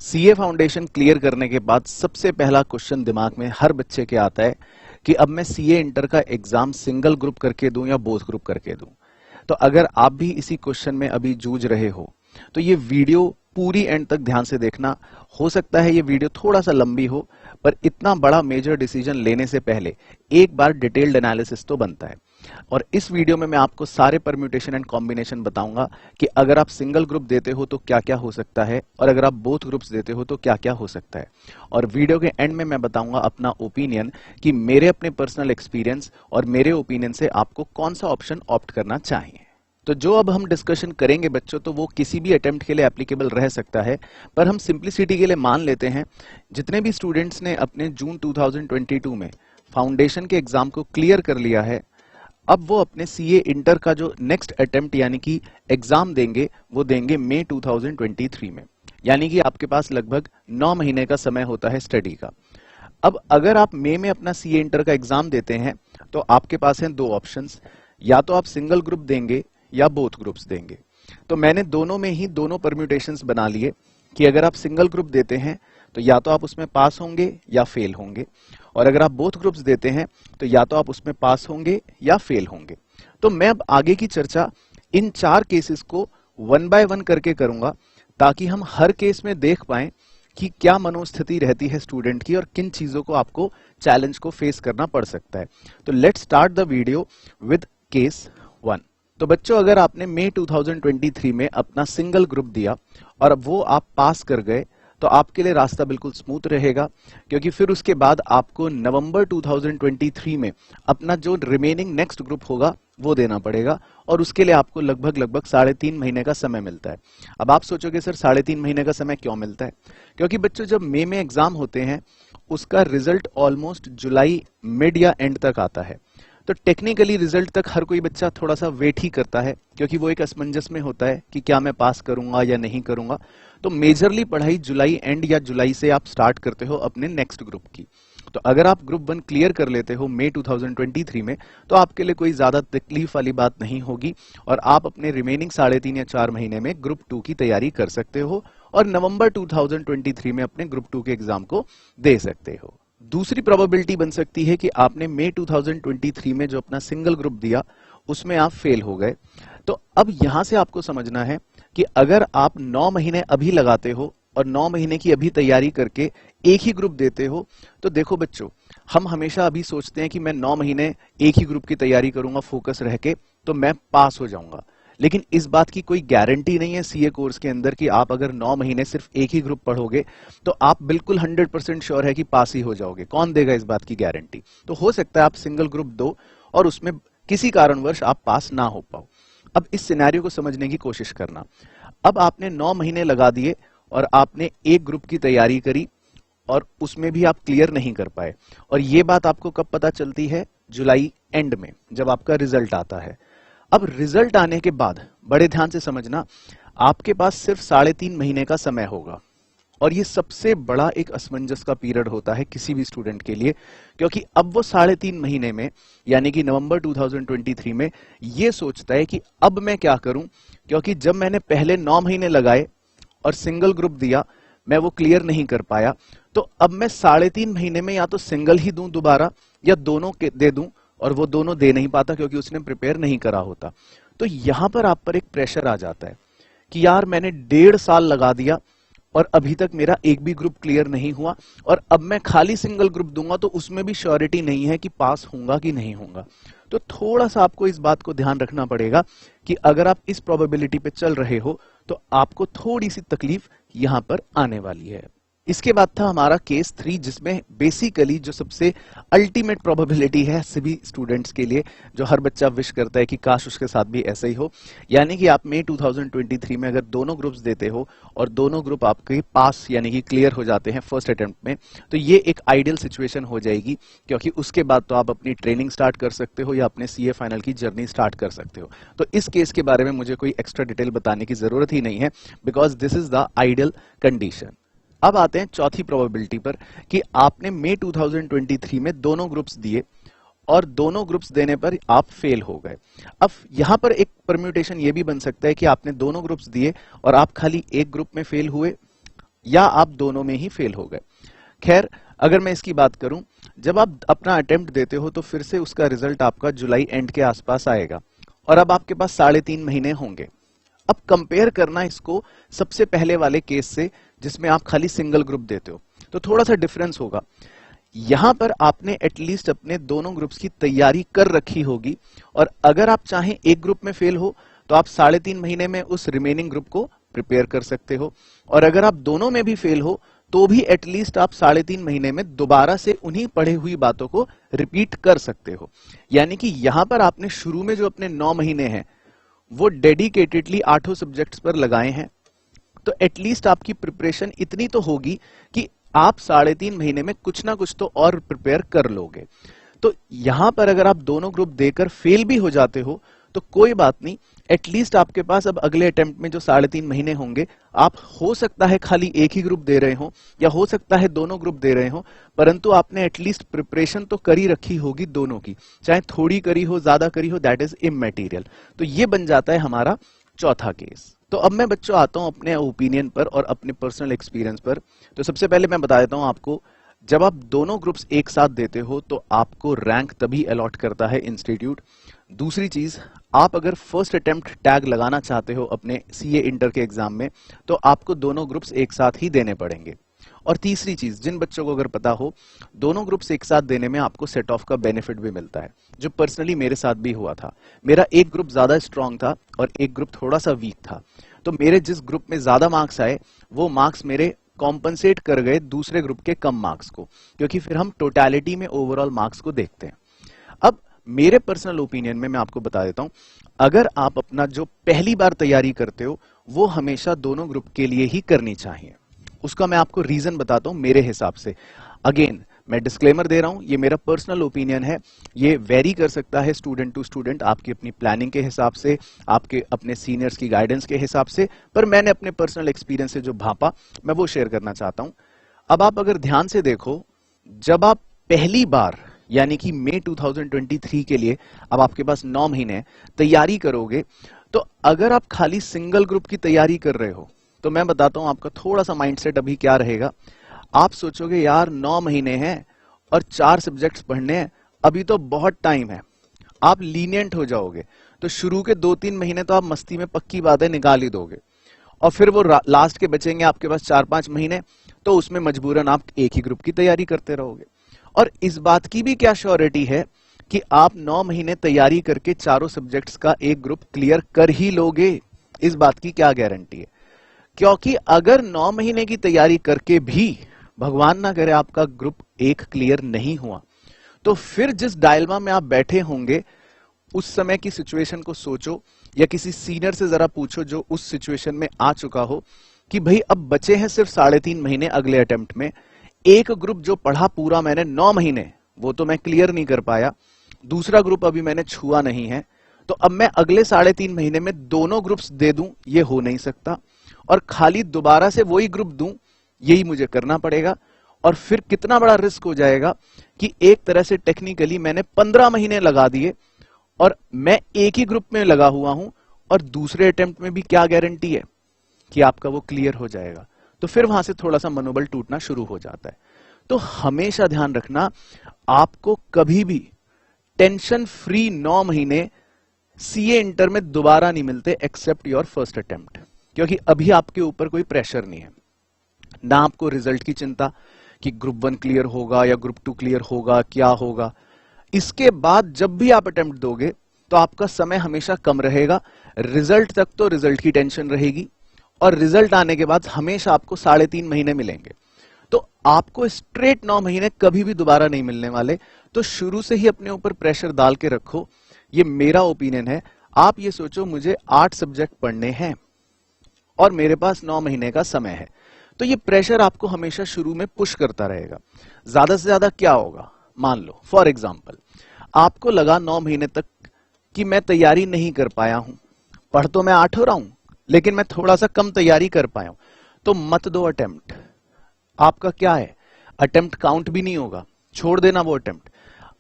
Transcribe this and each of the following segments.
CA foundation clear करने के बाद सबसे पहला क्वेश्चन दिमाग में हर बच्चे के आता है कि अब मैं सीए इंटर का एग्जाम सिंगल ग्रुप करके दूं या बोथ ग्रुप करके दूं। तो अगर आप भी इसी क्वेश्चन में अभी जूझ रहे हो तो ये वीडियो पूरी एंड तक ध्यान से देखना। हो सकता है ये वीडियो थोड़ा सा लंबी हो, पर इतना बड़ा मेजर डिसीजन लेने से पहले एक बार डिटेल्ड एनालिसिस तो बनता है। और इस वीडियो में मैं आपको सारे परम्यूटेशन एंड कॉम्बिनेशन बताऊंगा कि अगर आप सिंगल ग्रुप देते हो तो क्या क्या हो सकता है, और अगर आप बोथ ग्रुप्स देते हो तो क्या क्या हो सकता है। और वीडियो के एंड में मैं बताऊंगा अपना ओपिनियन कि मेरे अपने पर्सनल एक्सपीरियंस और मेरे ओपिनियन से आपको कौन सा ऑप्शन ऑप्ट करना चाहिए। तो जो अब हम डिस्कशन करेंगे बच्चों, तो वो किसी भी अटेम्प्ट के लिए एप्लीकेबल रह सकता है, पर हम सिंप्लिसिटी के लिए मान लेते हैं जितने भी स्टूडेंट्स ने अपने जून 2022 में फाउंडेशन के एग्जाम को क्लियर कर लिया है, अब वो अपने सीए इंटर का जो नेक्स्ट अटेम्प्ट यानी कि एग्जाम देंगे वो देंगे मई 2023 में। यानी कि आपके पास लगभग 9 महीने का समय होता है स्टडी का। अब अगर आप मई में अपना सीए इंटर का एग्जाम देते हैं तो आपके पास हैं दो ऑप्शंस, या तो आप सिंगल ग्रुप देंगे या बोथ ग्रुप्स देंगे। तो मैंने दोनों में ही दोनों परम्यूटेशंस बना लिए कि अगर आप सिंगल ग्रुप देते हैं तो या तो आप उसमें पास होंगे या फेल होंगे, और अगर आप बोथ ग्रुप्स देते हैं तो या तो आप उसमें पास होंगे या फेल होंगे। तो मैं अब आगे की चर्चा इन 4 केसेस को 1 बाय 1 करके करूंगा, ताकि हम हर केस में देख पाएं कि क्या मनोस्थिति रहती है स्टूडेंट की और किन चीजों को आपको चैलेंज को फेस करना पड़ सकता है। तो let's start the video with case 1। तो बच्चों, अगर आपने मई 2023 में अपना सिंगल ग्रुप दिया और अब वो आप पास कर गए तो आपके लिए रास्ता बिल्कुल स्मूथ रहेगा, क्योंकि फिर उसके बाद आपको नवंबर 2023 में अपना जो रिमेनिंग नेक्स्ट ग्रुप होगा वो देना पड़ेगा, और उसके लिए आपको लगभग 3.5 महीने का समय मिलता है। अब आप सोचोगे सर 3.5 महीने का समय क्यों मिलता है? क्योंकि बच्चों जब मई में एग्जाम होते हैं उसका रिजल्ट ऑलमोस्ट जुलाई मिड या एंड तक आता है। तो टेक्निकली रिजल्ट तक हर कोई बच्चा थोड़ा सा वेट ही करता है, क्योंकि वो एक असमंजस में होता है कि क्या मैं पास करूंगा या नहीं करूंगा। तो मेजरली पढ़ाई जुलाई एंड या जुलाई से आप स्टार्ट करते हो अपने नेक्स्ट ग्रुप की। तो अगर आप ग्रुप 1 क्लियर कर लेते हो मई 2023 में तो आपके लिए कोई ज्यादा तकलीफ वाली बात नहीं होगी, और आप अपने रिमेनिंग 3.5 या 4 महीने में ग्रुप 2 की तैयारी कर सकते हो और नवंबर 2023 में अपने ग्रुप 2 के एग्जाम को दे सकते हो। दूसरी प्रोबेबिलिटी बन सकती है कि आपने मई 2023 में जो अपना सिंगल ग्रुप दिया उसमें आप फेल हो गए। तो अब यहां से आपको समझना है कि अगर आप 9 महीने अभी लगाते हो और 9 महीने की अभी तैयारी करके एक ही ग्रुप देते हो, तो देखो बच्चों, हम हमेशा अभी सोचते हैं कि मैं 9 महीने एक ही ग्रुप की तैयारी करूंगा फोकस रह के तो मैं पास हो जाऊंगा। लेकिन इस बात की कोई गारंटी नहीं है सीए कोर्स के अंदर कि आप अगर 9 महीने सिर्फ एक ही ग्रुप पढ़ोगे तो आप बिल्कुल 100% श्योर है कि पास ही हो जाओगे। कौन देगा इस बात की गारंटी? तो हो सकता है आप सिंगल ग्रुप दो और उसमें किसी कारणवश आप पास ना हो पाओ। अब इस सिनेरियो को समझने की कोशिश करना। अब आपने 9 महीने लगा दिए और आपने एक ग्रुप की तैयारी करी और उसमें भी आप क्लियर नहीं कर पाए, और ये बात आपको कब पता चलती है? जुलाई एंड में, जब आपका रिजल्ट आता है। अब रिजल्ट आने के बाद बड़े ध्यान से समझना, आपके पास सिर्फ 3.5 महीने का समय होगा, और ये सबसे बड़ा एक असमंजस का पीरियड होता है किसी भी स्टूडेंट के लिए, क्योंकि अब वो 3.5 महीने में यानी कि नवंबर 2023 में ये सोचता है कि अब मैं क्या करूं, क्योंकि जब मैंने पहले 9 महीने लगाए और सिंगल ग्रुप दिया मैं वो क्लियर नहीं कर पाया, तो अब मैं 3.5 महीने में या तो सिंगल ही दूं दोबारा या दोनों के दे दूं, और वो दोनों दे नहीं पाता क्योंकि उसने प्रिपेयर नहीं करा होता। तो यहां पर आप पर एक प्रेशर आ जाता है कि यार मैंने 1.5 साल लगा दिया और अभी तक मेरा एक भी ग्रुप क्लियर नहीं हुआ, और अब मैं खाली सिंगल ग्रुप दूंगा तो उसमें भी श्योरिटी नहीं है कि पास होऊंगा कि नहीं होऊंगा। तो थोड़ा सा आपको इस बात को ध्यान रखना पड़ेगा कि अगर आप इस प्रोबेबिलिटी पे चल रहे हो तो आपको थोड़ी सी तकलीफ यहां पर आने वाली है। इसके बाद था हमारा केस 3, जिसमें बेसिकली जो सबसे अल्टीमेट प्रोबेबिलिटी है सभी स्टूडेंट्स के लिए, जो हर बच्चा विश करता है कि काश उसके साथ भी ऐसा ही हो, यानी कि आप मई 2023 में अगर दोनों ग्रुप्स देते हो और दोनों ग्रुप आपके पास यानी कि क्लियर हो जाते हैं फर्स्ट अटेम्प्ट में, तो ये एक आइडियल सिचुएशन हो जाएगी, क्योंकि उसके बाद तो आप अपनी ट्रेनिंग स्टार्ट कर सकते हो या अपने सीए फाइनल की जर्नी स्टार्ट कर सकते हो। तो इस केस के बारे में मुझे कोई एक्स्ट्रा डिटेल बताने की जरूरत ही नहीं है, because this is the ideal condition. अब आते हैं चौथी प्रोबेबिलिटी पर कि आपने मई 2023 में दोनों ग्रुप्स दिए और दोनों ग्रुप्स देने पर आप फेल हो गए। अब यहां पर एक परम्यूटेशन ये भी बन सकता है कि आपने दोनों ग्रुप्स दिए और आप खाली एक ग्रुप में फेल हुए या आप दोनों में ही फेल हो गए। खैर, अगर मैं इसकी बात करूं, जब आप अपना अटेम्प्ट देते हो तो फिर से उसका रिजल्ट आपका जुलाई एंड के आसपास आएगा और अब आपके पास 3.5 महीने होंगे। अब कंपेयर करना इसको सबसे पहले वाले केस से जिसमें आप खाली सिंगल ग्रुप देते हो, तो थोड़ा सा डिफरेंस होगा। यहां पर आपने एटलीस्ट अपने दोनों ग्रुप्स की तैयारी कर रखी होगी और अगर आप चाहें एक ग्रुप में फेल हो तो आप 3.5 महीने में उस रिमेनिंग ग्रुप को प्रिपेयर कर सकते हो, और अगर आप दोनों में भी फेल हो तो भी एटलीस्ट आप 3.5 महीने में दोबारा से उन्हीं पढ़े हुई बातों को रिपीट कर सकते हो। यानी कि यहां पर आपने शुरू में जो अपने 9 महीने हैं वो डेडिकेटेडली 8 सब्जेक्ट्स पर लगाए हैं, तो एटलीस्ट आपकी प्रिपरेशन इतनी तो होगी कि आप 3.5 महीने में कुछ ना कुछ तो और प्रिपेयर कर लोगे। तो यहां पर अगर आप दोनों ग्रुप देकर फेल भी हो जाते हो तो कोई बात नहीं, एटलीस्ट आपके पास अब अगले अटेम्प्ट में जो 3.5 महीने होंगे, आप हो सकता है खाली एक ही ग्रुप दे रहे हो या हो सकता है दोनों ग्रुप दे रहे हो, परंतु आपने एटलीस्ट प्रिपरेशन तो करी रखी होगी दोनों की, चाहे थोड़ी करी हो ज्यादा करी हो, दैट इज इमैटीरियल। तो ये बन जाता है हमारा चौथा केस। तो अब मैं बच्चों आता हूं अपने ओपिनियन पर और अपने पर्सनल एक्सपीरियंस पर। तो सबसे पहले मैं बता देता हूं आपको, जब आप दोनों ग्रुप्स एक साथ देते हो तो आपको रैंक तभी अलॉट करता है इंस्टीट्यूट। दूसरी चीज, आप अगर फर्स्ट अटेम्प्ट टैग लगाना चाहते हो अपने सीए इंटर के एग्जाम में तो आपको दोनों ग्रुप्स एक साथ ही देने पड़ेंगे। और तीसरी चीज, जिन बच्चों को अगर पता हो, दोनों ग्रुप्स एक साथ देने में आपको सेट ऑफ का बेनिफिट भी मिलता है, जो पर्सनली मेरे साथ भी हुआ था। मेरा एक ग्रुप ज्यादा स्ट्रांग था और एक ग्रुप थोड़ा सा वीक था, तो मेरे जिस ग्रुप में ज्यादा मार्क्स आए वो मार्क्स मेरे कॉम्पनसेट कर गए दूसरे ग्रुप के कम मार्क्स को, क्योंकि फिर हम टोटलिटी में ओवरऑल मार्क्स को देखते हैं। अब मेरे पर्सनल ओपिनियन में मैं आपको बता देता हूं, अगर आप अपना जो पहली बार तैयारी करते हो वो हमेशा दोनों ग्रुप के लिए ही करनी चाहिए। उसका मैं आपको रीजन बताता हूं मेरे हिसाब से। अगेन मैं डिस्क्लेमर दे रहा हूं, ये मेरा पर्सनल ओपिनियन है, ये वेरी कर सकता है स्टूडेंट टू स्टूडेंट, आपकी अपनी प्लानिंग के हिसाब से, आपके अपने सीनियर्स की गाइडेंस के हिसाब से, पर मैंने अपने पर्सनल एक्सपीरियंस से जो भापा मैं वो शेयर करना चाहता हूं। अब आप अगर ध्यान से देखो, जब आप पहली बार यानी कि मई 2023 के लिए अब आपके पास 9 महीने तैयारी करोगे, तो अगर आप खाली सिंगल ग्रुप की तैयारी कर रहे हो तो मैं बताता हूं आपका थोड़ा सा माइंडसेट अभी क्या रहेगा। आप सोचोगे यार 9 महीने हैं और 4 सब्जेक्ट्स पढ़ने हैं, अभी तो बहुत टाइम है, आप लीनियंट हो जाओगे। तो शुरू के 2-3 महीने तो आप मस्ती में पक्की बातें निकाल ही दोगे, और फिर वो लास्ट के बचेंगे आपके पास 4-5 महीने, तो उसमें मजबूरन आप एक ही ग्रुप की तैयारी करते रहोगे। और इस बात की भी क्या श्योरिटी है कि आप 9 महीने तैयारी करके चारों सब्जेक्ट्स का एक ग्रुप क्लियर कर ही लोगे? इस बात की क्या गारंटी है? क्योंकि अगर 9 महीने की तैयारी करके भी भगवान ना करे आपका ग्रुप एक क्लियर नहीं हुआ, तो फिर जिस डायलमा में आप बैठे होंगे उस समय की सिचुएशन को सोचो, या किसी सीनियर से जरा पूछो जो उस सिचुएशन में आ चुका हो कि भाई अब बचे हैं सिर्फ 3.5 महीने अगले अटेम्प्ट में, एक ग्रुप जो पढ़ा पूरा मैंने 9 महीने वो तो मैं क्लियर नहीं कर पाया, दूसरा ग्रुप अभी मैंने छुआ नहीं है, तो अब मैं अगले 3.5 महीने में दोनों ग्रुप्स दे दूं, ये हो नहीं सकता, और खाली दोबारा से वही ग्रुप दूं, यही मुझे करना पड़ेगा। और फिर कितना बड़ा रिस्क हो जाएगा कि एक तरह से टेक्निकली मैंने 15 महीने लगा दिए और मैं एक ही ग्रुप में लगा हुआ हूं, और दूसरे अटेम्प्ट में भी क्या गारंटी है कि आपका वो क्लियर हो जाएगा? तो फिर वहां से थोड़ा सा मनोबल टूटना शुरू हो जाता है। तो हमेशा ध्यान रखना, आपको कभी भी टेंशन फ्री 9 महीने सीए इंटर में दोबारा नहीं मिलते एक्सेप्ट योर फर्स्ट अटेम्प्ट, क्योंकि अभी आपके ऊपर कोई प्रेशर नहीं है, ना आपको रिजल्ट की चिंता कि ग्रुप 1 क्लियर होगा या ग्रुप 2 क्लियर होगा, क्या होगा। इसके बाद जब भी आप अटेम्प्ट दोगे तो आपका समय हमेशा कम रहेगा, रिजल्ट तक तो रिजल्ट की टेंशन रहेगी, और रिजल्ट आने के बाद हमेशा आपको 3.5 महीने मिलेंगे, तो आपको स्ट्रेट 9 महीने कभी भी दोबारा नहीं मिलने वाले। तो शुरू से ही अपने ऊपर प्रेशर डाल के रखो, ये मेरा ओपिनियन है। आप ये सोचो मुझे 8 सब्जेक्ट पढ़ने हैं और मेरे पास 9 महीने का समय है, तो ये प्रेशर आपको हमेशा शुरू में पुश करता रहेगा। ज्यादा से ज्यादा क्या होगा, मान लो फॉर एग्जाम्पल आपको लगा 9 महीने तक कि मैं तैयारी नहीं कर पाया हूं, पढ़ तो मैं 8 हो रहा हूं लेकिन मैं थोड़ा सा कम तैयारी कर पाया हूं, तो मत दो अटेम्प्ट। आपका क्या है, अटेम्प्ट काउंट भी नहीं होगा, छोड़ देना वो अटेम्प्ट,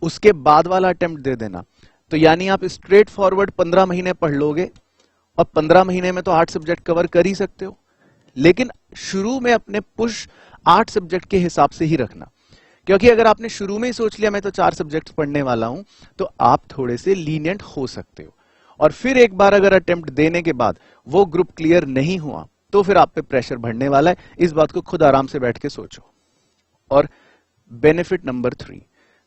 उसके बाद वाला अटेम्प्ट दे देना। तो यानी आप स्ट्रेट फॉरवर्ड 15 महीने पढ़ लोगे, और 15 महीने में तो 8 सब्जेक्ट कवर कर ही सकते हो। लेकिन शुरू में अपने पुश 8 सब्जेक्ट के हिसाब से ही रखना, क्योंकि अगर आपने शुरू में ही सोच लिया मैं तो 4 सब्जेक्ट पढ़ने वाला हूं, तो आप थोड़े से लीनियंट हो सकते हो। और फिर एक बार अगर अटेम्प्ट देने के बाद वो ग्रुप क्लियर नहीं हुआ तो फिर आप पे प्रेशर बढ़ने वाला है। इस बात को खुद आराम से बैठ के सोचो। और बेनिफिट नंबर 3,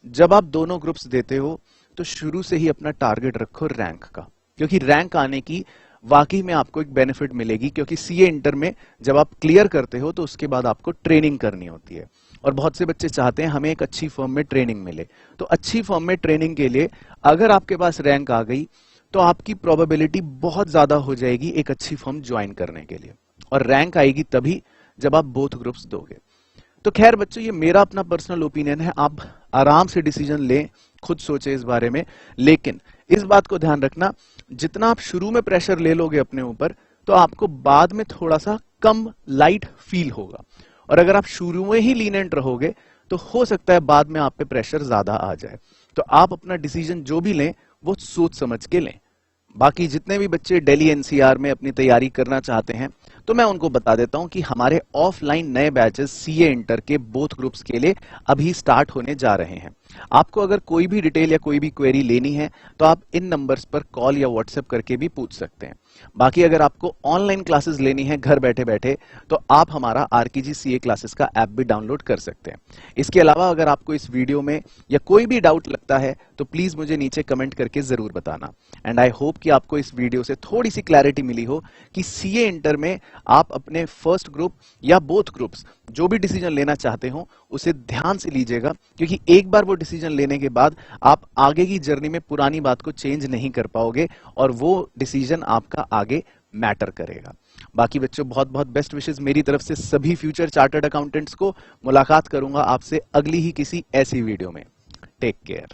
जब आप दोनों ग्रुप्स देते हो तो शुरू से ही अपना टारगेट रखो रैंक का, क्योंकि रैंक आने की वाकई में आपको एक बेनिफिट मिलेगी। क्योंकि सीए इंटर में जब आप क्लियर करते हो तो उसके बाद आपको ट्रेनिंग करनी होती है, और बहुत से बच्चे चाहते हैं हमें एक अच्छी फर्म में ट्रेनिंग मिले। तो अच्छी फर्म में ट्रेनिंग के लिए अगर आपके पास रैंक आ गई तो आपकी प्रोबेबिलिटी बहुत ज्यादा हो जाएगी एक अच्छी फर्म ज्वाइन करने के लिए, और रैंक आएगी तभी जब आप बोथ ग्रुप्स दोगे। तो खैर बच्चों, ये मेरा अपना पर्सनल ओपिनियन है, आप आराम से डिसीजन लें, खुद सोचे इस बारे में। लेकिन इस बात को ध्यान रखना, जितना आप शुरू में प्रेशर ले लोगे अपने ऊपर तो आपको बाद में थोड़ा सा कम लाइट फील होगा, और अगर आप शुरू में ही लीनेंट रहोगे तो हो सकता है बाद में आप पे प्रेशर ज्यादा आ जाए। तो आप अपना डिसीजन जो भी लें वो सोच समझ के लें। बाकी जितने भी बच्चे दिल्ली एनसीआर में अपनी तैयारी करना चाहते हैं तो मैं उनको बता देता हूं कि हमारे ऑफलाइन नए बैचेस सीए इंटर के बोथ ग्रुप्स के लिए अभी स्टार्ट होने जा रहे हैं। आपको अगर कोई भी डिटेल या कोई भी क्वेरी लेनी है तो आप इन नंबर्स पर कॉल या व्हाट्सएप करके भी पूछ सकते हैं। बाकी अगर आपको ऑनलाइन क्लासेस लेनी है घर बैठे बैठे तो आप हमारा आरकेजी सीए क्लासेस का ऐप भी डाउनलोड कर सकते हैं। इसके अलावा अगर आपको इस वीडियो में या कोई भी डाउट लगता है तो प्लीज मुझे नीचे कमेंट करके जरूर बताना। एंड आई होप कि आपको इस वीडियो से थोड़ी सी क्लैरिटी मिली हो कि सीए इंटर में आप अपने फर्स्ट ग्रुप या बोथ ग्रुप्स जो भी डिसीजन लेना चाहते हो उसे ध्यान से लीजिएगा, क्योंकि एक बार वो डिसीजन लेने के बाद आप आगे की जर्नी में पुरानी बात को चेंज नहीं कर पाओगे और वो डिसीजन आपका आगे मैटर करेगा। बाकी बच्चों, बहुत बहुत बेस्ट विशेस मेरी तरफ से सभी फ्यूचर चार्टर्ड अकाउंटेंट्स को। मुलाकात करूंगा आपसे अगली ही किसी ऐसी वीडियो में। Take care.